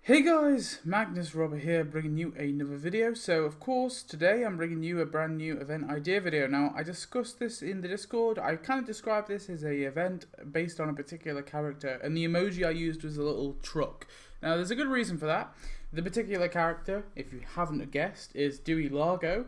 Hey guys, Magnus Robber here, bringing you another video. So of course, today I'm bringing you a brand new event idea video. Now, I discussed this in the Discord. I kind of described this as a event based on a particular character, and the emoji I used was a little truck. Now, there's a good reason for that. The particular character, if you haven't guessed, is Dewey Largo.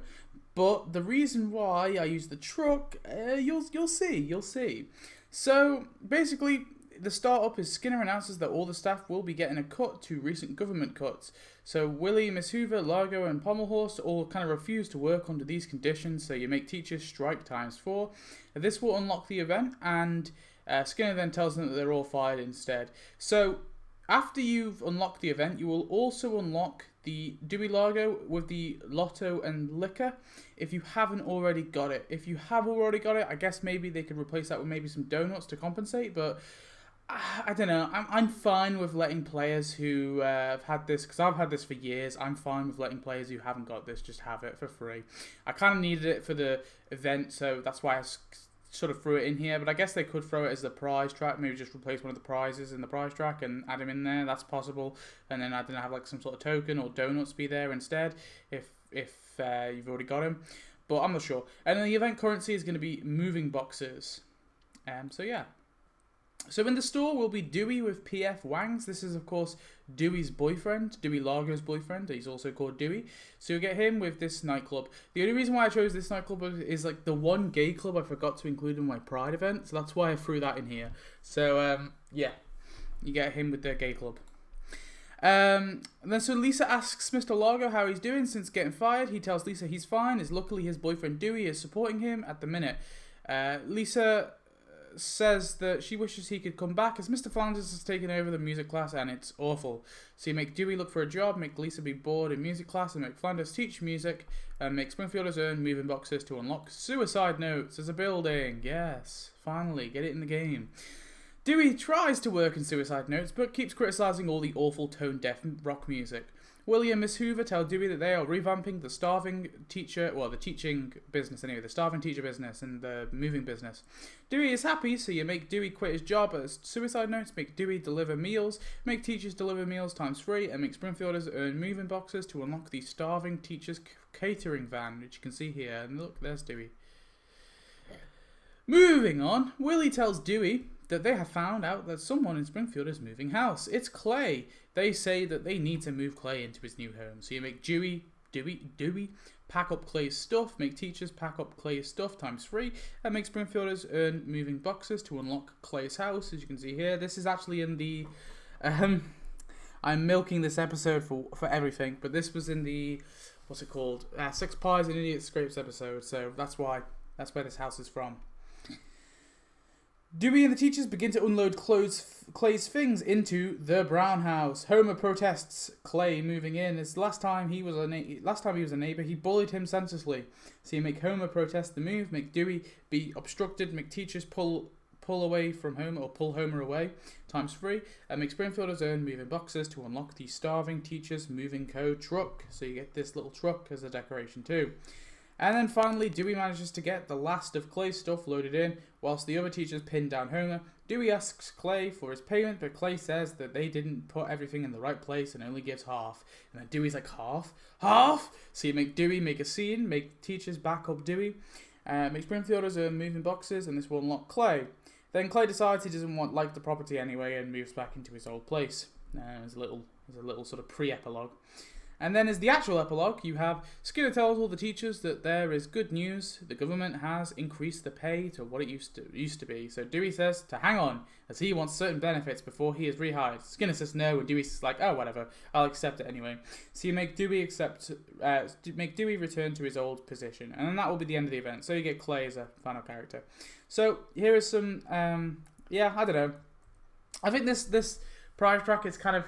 But the reason why I used the truck, you'll see. So basically, the startup is Skinner announces that all the staff will be getting a cut to recent government cuts. So Willie, Miss Hoover, Largo and Pommelhorst all kind of refuse to work under these conditions, so you make teachers strike ×4. This will unlock the event, and Skinner then tells them that they're all fired instead. So after you've unlocked the event, you will also unlock the Dewey Largo with the Lotto and Liquor if you haven't already got it. If you have already got it, I guess maybe they could replace that with maybe some donuts to compensate, but I don't know. I'm fine with letting players who have had this, because I've had this for years. I'm fine with letting players who haven't got this just have it for free. I kind of needed it for the event, so that's why I sort of threw it in here. But I guess they could throw it as the prize track. Maybe just replace one of the prizes in the prize track and add them in there. That's possible. And then I don't know, have like some sort of token or donuts be there instead if you've already got them. But I'm not sure. And then the event currency is going to be moving boxes. So yeah. So in the store will be Dewey with P.F. Wangs. This is, of course, Dewey's boyfriend, Dewey Largo's boyfriend. He's also called Dewey. So you'll get him with this nightclub. The only reason why I chose this nightclub is like the one gay club I forgot to include in my Pride event. So that's why I threw that in here. So, yeah, you get him with the gay club. Then so Lisa asks Mr. Largo how he's doing since getting fired. He tells Lisa he's fine, as luckily his boyfriend Dewey is supporting him at the minute. Lisa says that she wishes he could come back as Mr. Flanders has taken over the music class and it's awful. So you make Dewey look for a job, make Lisa be bored in music class, and make Flanders teach music, and make Springfielders earn moving boxes to unlock suicide notes as a building. Yes, finally, get it in the game. Dewey tries to work in suicide notes, but keeps criticising all the awful tone-deaf rock music. Willie and Miss Hoover tell Dewey that they are revamping the starving teacher, well, the teaching business anyway, the starving teacher business and the moving business. Dewey is happy, so you make Dewey quit his job as suicide notes, make Dewey deliver meals, make teachers deliver meals ×3, and make Springfielders earn moving boxes to unlock the starving teachers catering van, which you can see here. And look, there's Dewey. Moving on, Willie tells Dewey that they have found out that someone in Springfield is moving house. It's Clay. They say that they need to move Clay into his new home. So you make Dewey pack up Clay's stuff, make teachers pack up Clay's stuff ×3, and make Springfielders earn moving boxes to unlock Clay's house. As you can see here, this is actually in the I'm milking this episode for everything, but this was in the, what's it called, 6 Pies and Idiot Scrapes episode, so that's where this house is from. Dewey and the teachers begin to unload Clay's things into the Brown house. Homer protests Clay moving in. As last time he was a neighbor, he bullied him senselessly. So you make Homer protest the move, make Dewey be obstructed, make teachers pull away from Homer or pull Homer away ×3, and make Springfielders earn moving boxes to unlock the starving teachers moving code truck. So you get this little truck as a decoration too. And then finally, Dewey manages to get the last of Clay's stuff loaded in, whilst the other teachers pin down Homer. Dewey asks Clay for his payment, but Clay says that they didn't put everything in the right place and only gives half. And then Dewey's like, half? Half? So you make Dewey make a scene, make teachers back up Dewey, make Springfielders earn moving boxes, and this will unlock Clay. Then Clay decides he doesn't like the property anyway and moves back into his old place. There's a little sort of pre-epilogue. And then as the actual epilogue, you have Skinner tells all the teachers that there is good news. The government has increased the pay to what it used to be. So Dewey says to hang on, as he wants certain benefits before he is rehired. Skinner says no, and Dewey's like, oh, whatever, I'll accept it anyway. So you make Dewey return to his old position, and then that will be the end of the event. So you get Clay as a final character. So here is some, yeah, I don't know. I think this prize track is kind of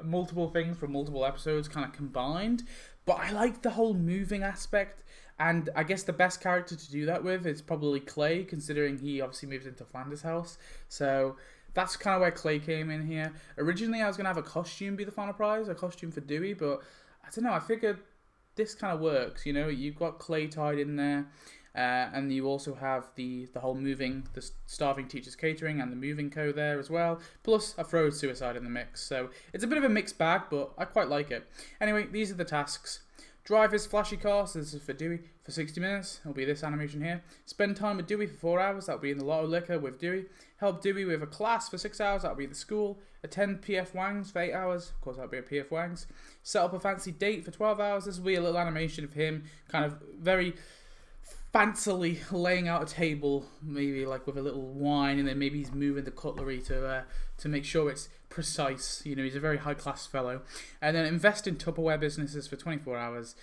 multiple things from multiple episodes kind of combined, but I like the whole moving aspect, and I guess the best character to do that with is probably Clay, considering he obviously moves into Flanders' house. So that's kind of where Clay came in here. Originally I was going to have a costume be the final prize, a costume for Dewey, but I don't know, I figured this kind of works, you know, you've got Clay tied in there. And you also have the whole the starving teachers catering and the moving co there as well. Plus a throw suicide in the mix. So it's a bit of a mixed bag, but I quite like it. Anyway, these are the tasks. Drive his flashy car, so this is for Dewey, for 60 minutes. It'll be this animation here. Spend time with Dewey for 4 hours. That'll be in the Lotto Liquor with Dewey. Help Dewey with a class for 6 hours. That'll be the school. Attend PF Wangs for 8 hours. Of course, that'll be a PF Wangs. Set up a fancy date for 12 hours. This will be a little animation of him kind of very fancily laying out a table, maybe like with a little wine, and then maybe he's moving the cutlery to make sure it's precise. You know, he's a very high class fellow. And then invest in Tupperware businesses for 24 hours.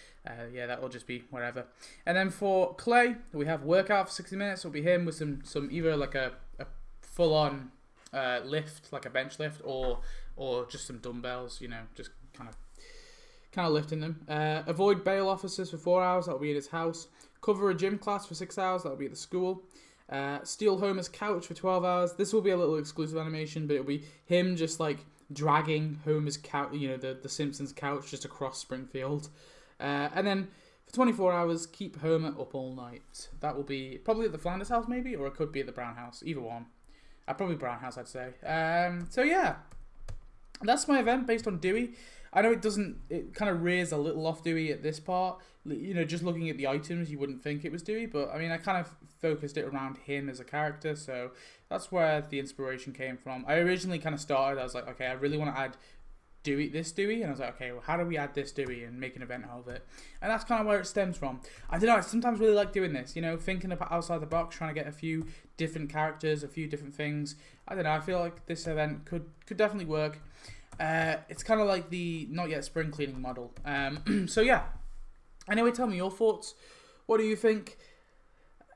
Yeah, that will just be whatever. And then for Clay, we have workout for 60 minutes. It'll be him with some either like a full on lift, like a bench lift, or just some dumbbells. You know, just kind of lifting them. Avoid bail officers for 4 hours. That'll be in his house. Cover a gym class for 6 hours. That'll be at the school. Steal Homer's couch for 12 hours. This will be a little exclusive animation, but it'll be him just like dragging Homer's couch, you know, the Simpsons couch just across Springfield. And then for 24 hours, keep Homer up all night. That will be probably at the Flanders house maybe, or it could be at the Brown house. Either one. Probably Brown house, I'd say. So yeah, that's my event based on Dewey. I know it kind of rears a little off Dewey at this part. You know, just looking at the items, you wouldn't think it was Dewey, but I mean, I kind of focused it around him as a character, so that's where the inspiration came from. I originally kind of started, I was like, okay, I really want to add this Dewey, and I was like, okay, well, how do we add this Dewey and make an event out of it? And that's kind of where it stems from. I don't know, I sometimes really like doing this, you know, thinking about outside the box, trying to get a few different characters, a few different things. I don't know, I feel like this event could definitely work. It's kind of like the not yet spring cleaning model. So yeah. Anyway, tell me your thoughts. What do you think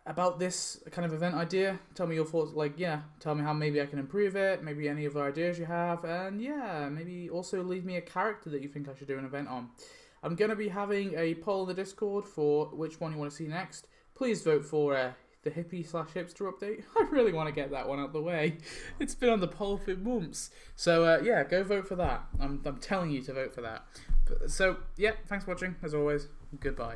about this kind of event idea? Tell me your thoughts. Like, yeah, tell me how maybe I can improve it. Maybe any other ideas you have. And yeah, maybe also leave me a character that you think I should do an event on. I'm going to be having a poll in the Discord for which one you want to see next. Please vote for the hippie/hipster update. I really want to get that one out of the way. It's been on the poll for months. So yeah, go vote for that. I'm telling you to vote for that. So yeah, thanks for watching. As always, goodbye.